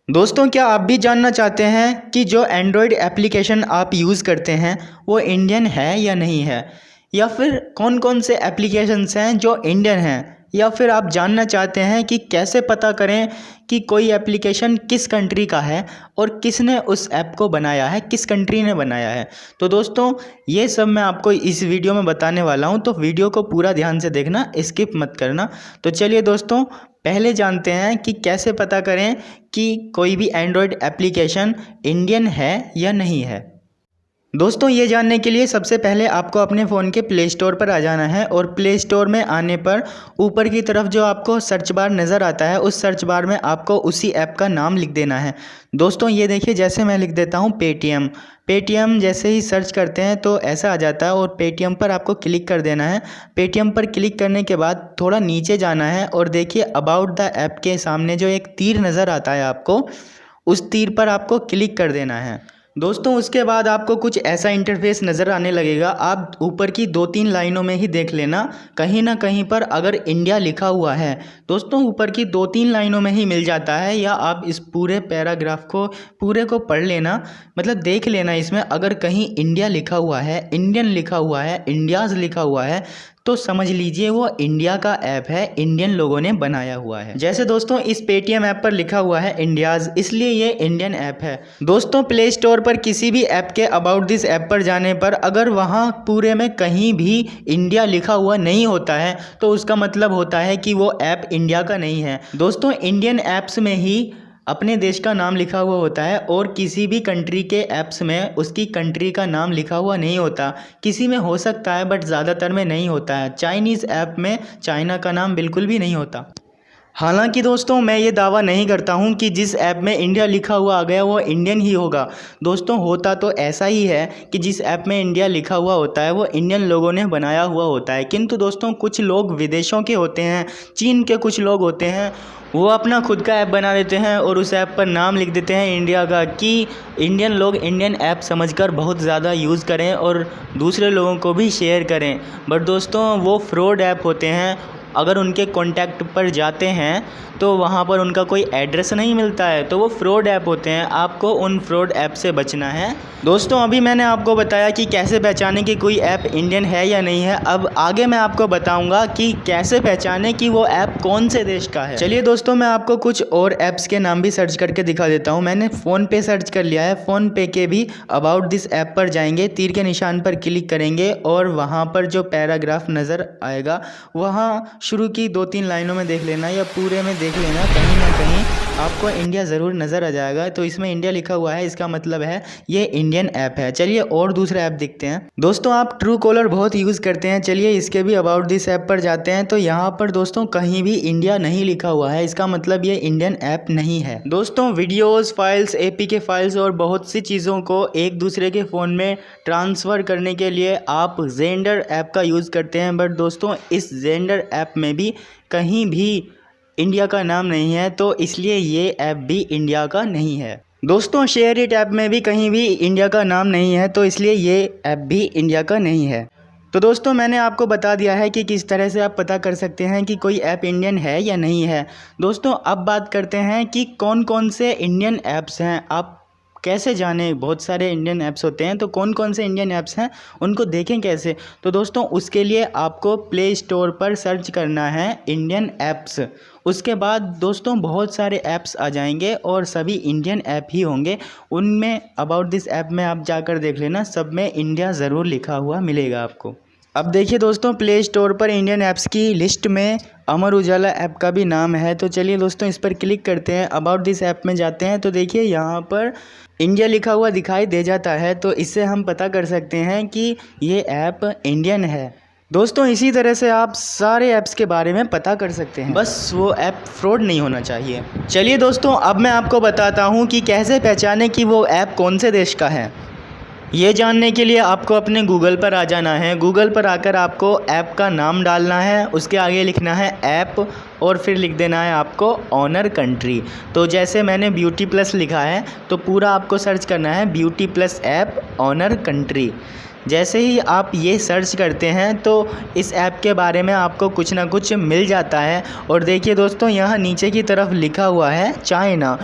दोस्तों, क्या आप भी जानना चाहते हैं कि जो एंड्रॉयड एप्लीकेशन आप यूज़ करते हैं वो इंडियन है या नहीं है, या फिर कौन कौन से एप्लीकेशंस हैं जो इंडियन हैं, या फिर आप जानना चाहते हैं कि कैसे पता करें कि कोई एप्लीकेशन किस कंट्री का है और किसने उस ऐप को बनाया है, किस कंट्री ने बनाया है। तो दोस्तों, ये सब मैं आपको इस वीडियो में बताने वाला हूँ, तो वीडियो को पूरा ध्यान से देखना, स्किप मत करना। तो चलिए दोस्तों, पहले जानते हैं कि कैसे पता करें कि कोई भी एंड्रॉयड एप्लीकेशन इंडियन है या नहीं है। दोस्तों, ये जानने के लिए सबसे पहले आपको अपने फ़ोन के प्ले स्टोर पर आ जाना है और प्ले स्टोर में आने पर ऊपर की तरफ जो आपको सर्च बार नज़र आता है, उस सर्च बार में आपको उसी ऐप का नाम लिख देना है। दोस्तों, ये देखिए, जैसे मैं लिख देता हूँ पेटीएम। पेटीएम जैसे ही सर्च करते हैं तो ऐसा आ जाता है और पेटीएम पर आपको क्लिक कर देना है। पेटीएम पर क्लिक करने के बाद थोड़ा नीचे जाना है और देखिए अबाउट द ऐप के सामने जो एक तीर नज़र आता है आपको, उस तीर पर आपको क्लिक कर देना है। दोस्तों, उसके बाद आपको कुछ ऐसा इंटरफेस नज़र आने लगेगा। आप ऊपर की 2-3 लाइनों में ही देख लेना, कहीं ना कहीं पर अगर इंडिया लिखा हुआ है, दोस्तों ऊपर की 2-3 लाइनों में ही मिल जाता है, या आप इस पूरे पैराग्राफ को पूरे को पढ़ लेना, मतलब देख लेना। इसमें अगर कहीं इंडिया लिखा हुआ है, इंडियन लिखा हुआ है, इंडियाज़ लिखा हुआ है, तो समझ लीजिए वो इंडिया का ऐप है, इंडियन लोगों ने बनाया हुआ है। जैसे दोस्तों इस पेटीएम ऐप पर लिखा हुआ है इंडियाज़, इसलिए ये इंडियन ऐप है। दोस्तों, प्ले स्टोर पर किसी भी ऐप के अबाउट दिस ऐप पर जाने पर अगर वहाँ पूरे में कहीं भी इंडिया लिखा हुआ नहीं होता है तो उसका मतलब होता है कि वो ऐप इंडिया का नहीं है। दोस्तों, इंडियन ऐप्स में ही अपने देश का नाम लिखा हुआ होता है और किसी भी कंट्री के ऐप्स में उसकी कंट्री का नाम लिखा हुआ नहीं होता। किसी में हो सकता है बट ज़्यादातर में नहीं होता है। चाइनीज़ ऐप में चाइना का नाम बिल्कुल भी नहीं होता। हालांकि दोस्तों, मैं ये दावा नहीं करता हूँ कि जिस ऐप में इंडिया लिखा हुआ आ गया वो इंडियन ही होगा। दोस्तों, होता तो ऐसा ही है कि जिस ऐप में इंडिया लिखा हुआ होता है वो इंडियन लोगों ने बनाया हुआ होता है। किंतु दोस्तों, कुछ लोग विदेशों के होते हैं, चीन के कुछ लोग होते हैं, वो अपना खुद का ऐप बना देते हैं और उस ऐप पर नाम लिख देते हैं इंडिया का, कि इंडियन लोग इंडियन ऐप समझकर बहुत ज़्यादा यूज़ करें और दूसरे लोगों को भी शेयर करें। बट दोस्तों, वो फ्रॉड ऐप होते हैं। अगर उनके कॉन्टैक्ट पर जाते हैं तो वहाँ पर उनका कोई एड्रेस नहीं मिलता है, तो वो फ्रॉड ऐप होते हैं। आपको उन फ्रॉड ऐप से बचना है। दोस्तों, अभी मैंने आपको बताया कि कैसे पहचाने कि कोई ऐप इंडियन है या नहीं है। अब आगे मैं आपको बताऊंगा कि कैसे पहचाने कि वो ऐप कौन से देश का है। चलिए दोस्तों, मैं आपको कुछ और ऐप्स के नाम भी सर्च करके दिखा देता हूँ। मैंने फ़ोनपे सर्च कर लिया है। फ़ोनपे के भी अबाउट दिस ऐप पर जाएंगे, तीर के निशान पर क्लिक करेंगे और वहाँ पर जो पैराग्राफ नज़र आएगा वहाँ शुरू की 2-3 लाइनों में देख लेना या पूरे में देख लेना, कहीं ना कहीं आपको इंडिया ज़रूर नज़र आ जाएगा। तो इसमें इंडिया लिखा हुआ है, इसका मतलब है ये इंडियन ऐप है। चलिए और दूसरा ऐप देखते हैं। दोस्तों, आप ट्रू कॉलर बहुत यूज़ करते हैं। चलिए इसके भी अबाउट दिस ऐप पर जाते हैं, तो यहाँ पर दोस्तों कहीं भी इंडिया नहीं लिखा हुआ है, इसका मतलब ये इंडियन ऐप नहीं है। दोस्तों, वीडियोज़, फाइल्स, APK फाइल्स और बहुत सी चीज़ों को एक दूसरे के फ़ोन में ट्रांसफ़र करने के लिए आप ज़ेंडर ऐप का यूज़ करते हैं। बट दोस्तों, इस ज़ेंडर ऐप में भी कहीं भी इंडिया का नाम नहीं है, तो इसलिए ये ऐप भी इंडिया का नहीं है। दोस्तों, शेयर इट ऐप में भी कहीं भी इंडिया का नाम नहीं है, तो इसलिए ये ऐप भी इंडिया का नहीं है। तो दोस्तों, मैंने आपको बता दिया है कि किस तरह से आप पता कर सकते हैं कि कोई ऐप इंडियन है या नहीं है। दोस्तों, अब बात करते हैं कि कौन कौन से इंडियन ऐप्स हैं। आप कैसे जानें, बहुत सारे इंडियन ऐप्स होते हैं, तो कौन कौन से इंडियन ऐप्स हैं उनको देखें कैसे। तो दोस्तों, उसके लिए आपको प्ले स्टोर पर सर्च करना है इंडियन ऐप्स। उसके बाद दोस्तों बहुत सारे ऐप्स आ जाएंगे और सभी इंडियन ऐप ही होंगे। उनमें अबाउट दिस ऐप में आप जाकर देख लेना, सब में इंडिया ज़रूर लिखा हुआ मिलेगा आपको। अब देखिए दोस्तों, प्ले स्टोर पर इंडियन ऐप्स की लिस्ट में अमर उजाला ऐप का भी नाम है। तो चलिए दोस्तों, इस पर क्लिक करते हैं, अबाउट दिस ऐप में जाते हैं, तो देखिए यहाँ पर इंडिया लिखा हुआ दिखाई दे जाता है। तो इससे हम पता कर सकते हैं कि ये ऐप इंडियन है। दोस्तों, इसी तरह से आप सारे ऐप्स के बारे में पता कर सकते हैं, बस वो ऐप फ्रॉड नहीं होना चाहिए। चलिए दोस्तों, अब मैं आपको बताता हूँ कि कैसे पहचाने कि वो ऐप कौन से देश का है। ये जानने के लिए आपको अपने गूगल पर आ जाना है। गूगल पर आकर आपको ऐप का नाम डालना है, उसके आगे लिखना है ऐप और फिर लिख देना है आपको ऑनर कंट्री। तो जैसे मैंने ब्यूटी प्लस लिखा है तो पूरा आपको सर्च करना है beauty plus app owner country. जैसे ही आप ये सर्च करते हैं तो इस ऐप के बारे में आपको कुछ ना कुछ मिल जाता है। और देखिए दोस्तों, यहाँ नीचे की तरफ लिखा हुआ है चाइना।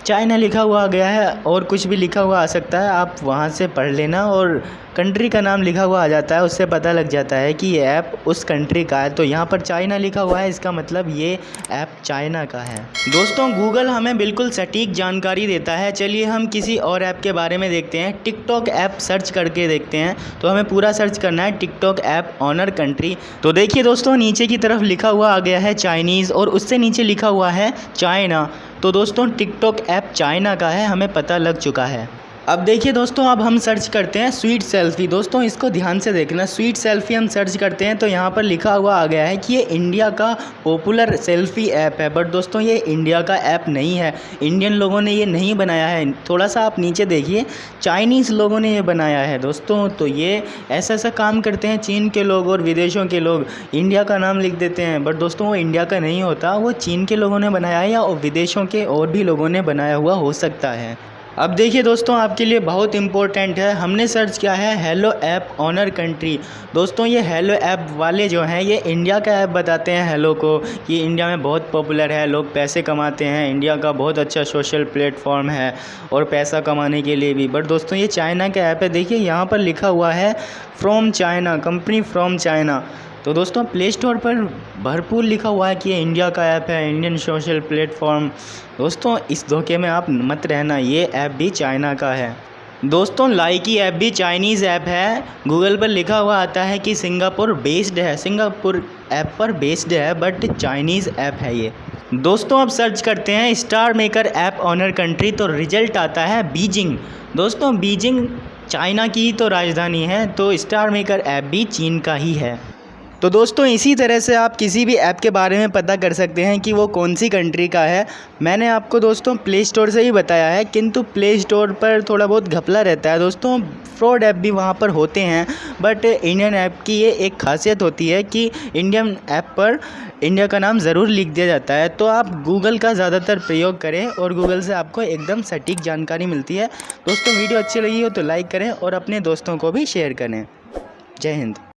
चाइना लिखा हुआ आ गया है और कुछ भी लिखा हुआ आ सकता है, आप वहाँ से पढ़ लेना और कंट्री का नाम लिखा हुआ आ जाता है, उससे पता लग जाता है कि ये ऐप उस कंट्री का है। तो यहाँ पर चाइना लिखा हुआ है, इसका मतलब ये ऐप चाइना का है। दोस्तों गूगल हमें बिल्कुल सटीक जानकारी देता है। चलिए हम किसी और ऐप के बारे में देखते हैं। टिकटॉक ऐप सर्च करके देखते हैं, तो हमें पूरा सर्च करना है टिकटॉक ऐप ऑनर कंट्री। तो देखिए दोस्तों नीचे की तरफ लिखा हुआ आ गया है चाइनीज़ और उससे नीचे लिखा हुआ है चाइना। तो दोस्तों टिकटॉक ऐप चाइना का है, हमें पता लग चुका है। अब देखिए दोस्तों, अब हम सर्च करते हैं स्वीट सेल्फ़ी। दोस्तों इसको ध्यान से देखना, स्वीट सेल्फ़ी हम सर्च करते हैं तो यहाँ पर लिखा हुआ आ गया है कि ये इंडिया का पॉपुलर सेल्फ़ी ऐप है। बट दोस्तों ये इंडिया का ऐप नहीं है, इंडियन लोगों ने ये नहीं बनाया है। थोड़ा सा आप नीचे देखिए, चाइनीज़ लोगों ने ये बनाया है दोस्तों। तो ये ऐसा काम करते हैं चीन के लोग और विदेशों के लोग, इंडिया का नाम लिख देते हैं। बट दोस्तों वो इंडिया का नहीं होता, वो चीन के लोगों ने बनाया है या विदेशों के और भी लोगों ने बनाया हुआ हो सकता है। अब देखिए दोस्तों, आपके लिए बहुत इंपॉर्टेंट है, हमने सर्च किया है हेलो ऐप ऑनर कंट्री। दोस्तों ये हेलो ऐप वाले जो हैं ये इंडिया का ऐप बताते हैं हेलो को, कि इंडिया में बहुत पॉपुलर है, लोग पैसे कमाते हैं, इंडिया का बहुत अच्छा सोशल प्लेटफॉर्म है और पैसा कमाने के लिए भी। बट दोस्तों ये चाइना का ऐप है। देखिए यहाँ पर लिखा हुआ है from China, company from China. तो दोस्तों प्ले स्टोर पर भरपूर लिखा हुआ है कि ये इंडिया का ऐप है, इंडियन सोशल प्लेटफॉर्म। दोस्तों इस धोखे में आप मत रहना, ये ऐप भी चाइना का है। दोस्तों लाइकी ऐप भी चाइनीज़ ऐप है। गूगल पर लिखा हुआ आता है कि सिंगापुर बेस्ड है, सिंगापुर ऐप पर बेस्ड है, बट चाइनीज़ ऐप है ये। दोस्तों अब सर्च करते हैं star maker app owner country, तो रिजल्ट आता है बीजिंग। दोस्तों बीजिंग चाइना की तो राजधानी है, तो स्टार मेकर ऐप भी चीन का ही है। तो दोस्तों इसी तरह से आप किसी भी ऐप के बारे में पता कर सकते हैं कि वो कौन सी कंट्री का है। मैंने आपको दोस्तों प्ले स्टोर से ही बताया है, किंतु प्ले स्टोर पर थोड़ा बहुत घपला रहता है दोस्तों, फ्रॉड ऐप भी वहाँ पर होते हैं। बट इंडियन ऐप की ये एक खासियत होती है कि इंडियन ऐप पर इंडिया का नाम ज़रूर लिख दिया जाता है। तो आप गूगल का ज़्यादातर प्रयोग करें और गूगल से आपको एकदम सटीक जानकारी मिलती है। दोस्तों वीडियो अच्छी लगी हो तो लाइक करें और अपने दोस्तों को भी शेयर करें। जय हिंद।